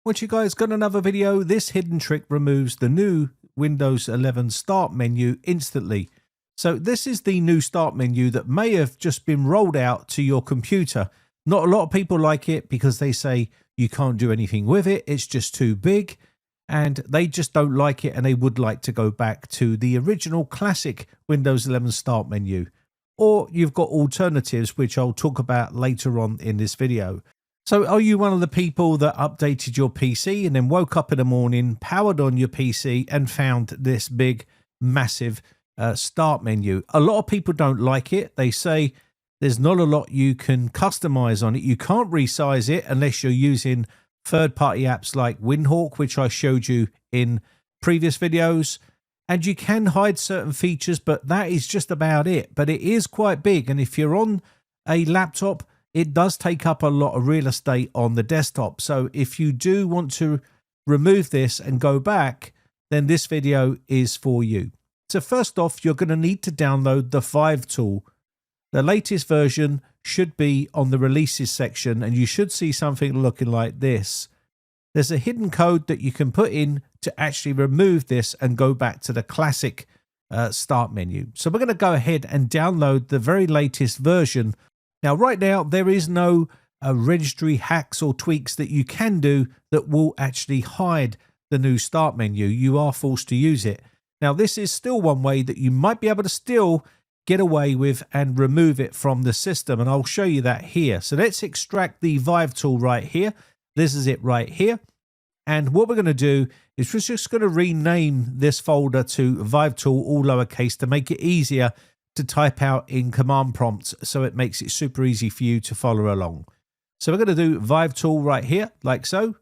What you guys got another video? This hidden trick removes the new Windows 11 start menu instantly. So this is the new start menu that may have just been rolled out to your computer. Not a lot of people like it because they say you can't do anything with it. It's just too big and they just don't like it, and they would like to go back to the original classic Windows 11 start menu. Or you've got alternatives, which I'll talk about later on in this video. So are you one of the people that updated your PC and then woke up in the morning, powered on your PC and found this big, massive start menu? A lot of people don't like it. They say there's not a lot you can customize on it. You can't resize it unless you're using third-party apps like Windhawk, which I showed you in previous videos. And you can hide certain features, but that is just about it. But it is quite big. And if you're on a laptop, it does take up a lot of real estate on the desktop. So if you do want to remove this and go back, then this video is for you. So first off, you're going to need to download the ViveTool. The latest version should be on the releases section, and you should see something looking like this. There's a hidden code that you can put in to actually remove this and go back to the classic start menu. So we're going to go ahead and download the very latest version. Now, right now, there is no registry hacks or tweaks that you can do that will actually hide the new start menu. You are forced to use it. Now, this is still one way that you might be able to still get away with and remove it from the system, and I'll show you that here. So let's extract the ViveTool right here. This is it right here. And what we're going to do is we're just going to rename this folder to ViveTool, all lowercase, to make it easier to type out in command prompts, so it makes it super easy for you to follow along. So we're going to do ViveTool right here, like so.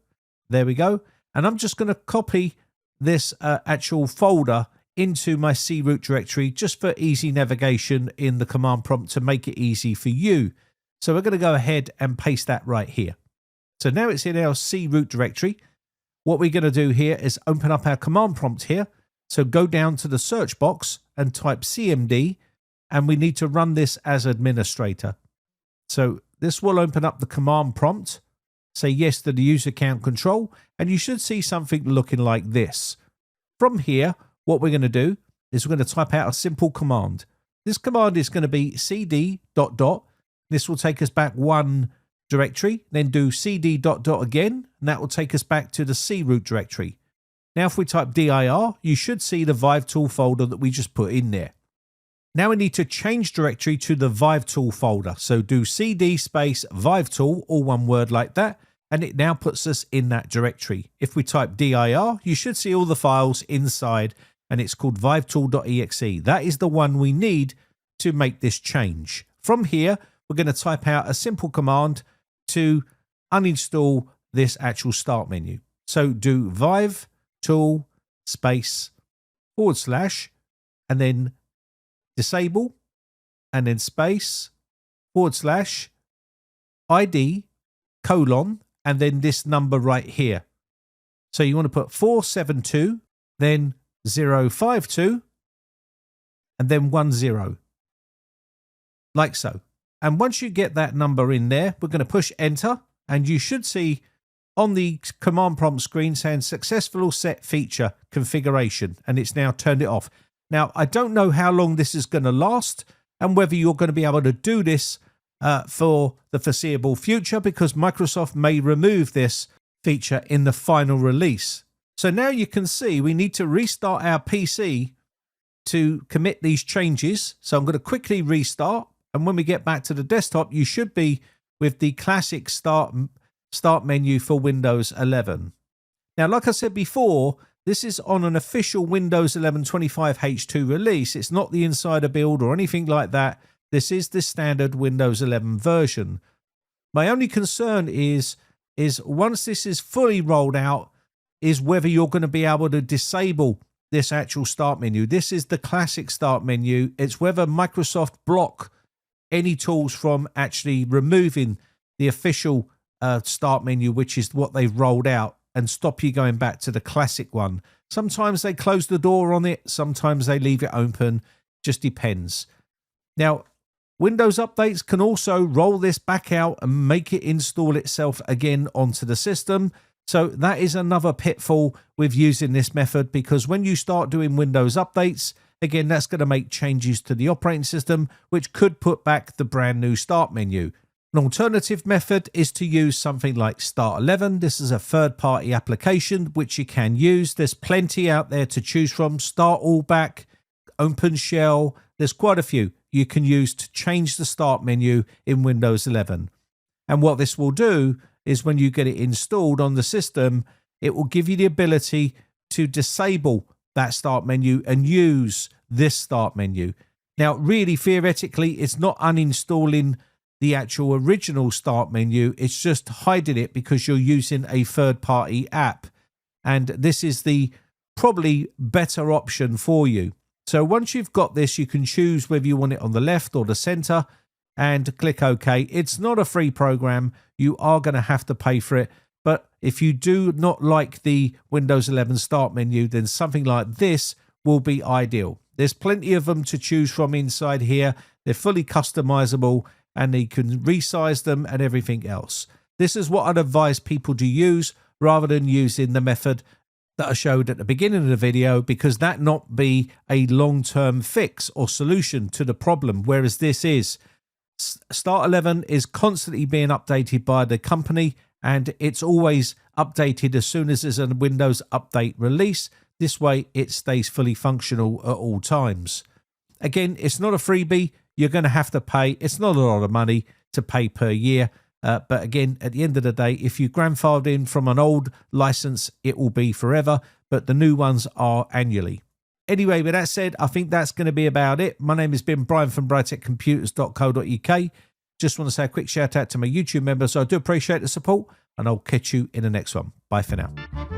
There we go. And I'm just going to copy this actual folder into my C root directory just for easy navigation in the command prompt to make it easy for you. So we're going to go ahead and paste that right here. So now it's in our C root directory. What we're going to do here is open up our command prompt here. So go down to the search box and type CMD. And we need to run this as administrator. So this will open up the command prompt. Say yes to the user account control, and you should see something looking like this. From here, what we're going to do is we're going to type out a simple command. This command is going to be cd ... This will take us back one directory, then do cd ... again, and that will take us back to the C root directory. Now, if we type dir, you should see the ViveTool folder that we just put in there. Now we need to change directory to the ViveTool folder. So do cd space ViveTool, all one word like that, and it now puts us in that directory. If we type dir, you should see all the files inside, and it's called vivetool.exe. That is the one we need to make this change. From here, we're going to type out a simple command to uninstall this actual start menu. So do ViveTool space / and then disable, and then space / ID : and then this number right here. So you want to put 472, then 052, and then 10, like so. And once you get that number in there, we're going to push enter, and you should see on the command prompt screen saying successful set feature configuration, and it's now turned it off. Now, I don't know how long this is going to last and whether you're going to be able to do this for the foreseeable future, because Microsoft may remove this feature in the final release. So now you can see we need to restart our PC to commit these changes. So I'm going to quickly restart. And when we get back to the desktop, you should be with the classic start menu for Windows 11. Now, like I said before, this is on an official Windows 11 25H2 release. It's not the insider build or anything like that. This is the standard Windows 11 version. My only concern is once this is fully rolled out, is whether you're going to be able to disable this actual start menu. This is the classic start menu. It's whether Microsoft block any tools from actually removing the official start menu, which is what they've rolled out, and stop you going back to the classic one. Sometimes they close the door on it. Sometimes they leave it open. Just depends. Now, Windows updates can also roll this back out and make it install itself again onto the system. So that is another pitfall with using this method, because when you start doing Windows updates, again, that's going to make changes to the operating system, which could put back the brand new start menu. An alternative method is to use something like Start 11. This is a third-party application which you can use. There's plenty out there to choose from. Start All Back, OpenShell. There's quite a few you can use to change the start menu in Windows 11. And what this will do is when you get it installed on the system, it will give you the ability to disable that start menu and use this start menu. Now, really, theoretically, it's not uninstalling the actual original start menu. It's just hiding it because you're using a third-party app. And this is the probably better option for you. So once you've got this, you can choose whether you want it on the left or the center and click OK. It's not a free program. You are going to have to pay for it. But if you do not like the Windows 11 start menu, then something like this will be ideal. There's plenty of them to choose from inside here. They're fully customizable and you can resize them and everything else. This is what I'd advise people to use rather than using the method that I showed at the beginning of the video, because that not be a long-term fix or solution to the problem, whereas this is. Start 11 is constantly being updated by the company, and it's always updated as soon as there's a Windows update release. This way it stays fully functional at all times. Again, it's not a freebie. You're going to have to pay. It's not a lot of money to pay per year. But again, at the end of the day, if you grandfathered in from an old license, it will be forever. But the new ones are annually. Anyway, with that said, I think that's going to be about it. My name has been Brian from briteccomputers.co.uk. Just want to say a quick shout out to my YouTube members. So I do appreciate the support, and I'll catch you in the next one. Bye for now.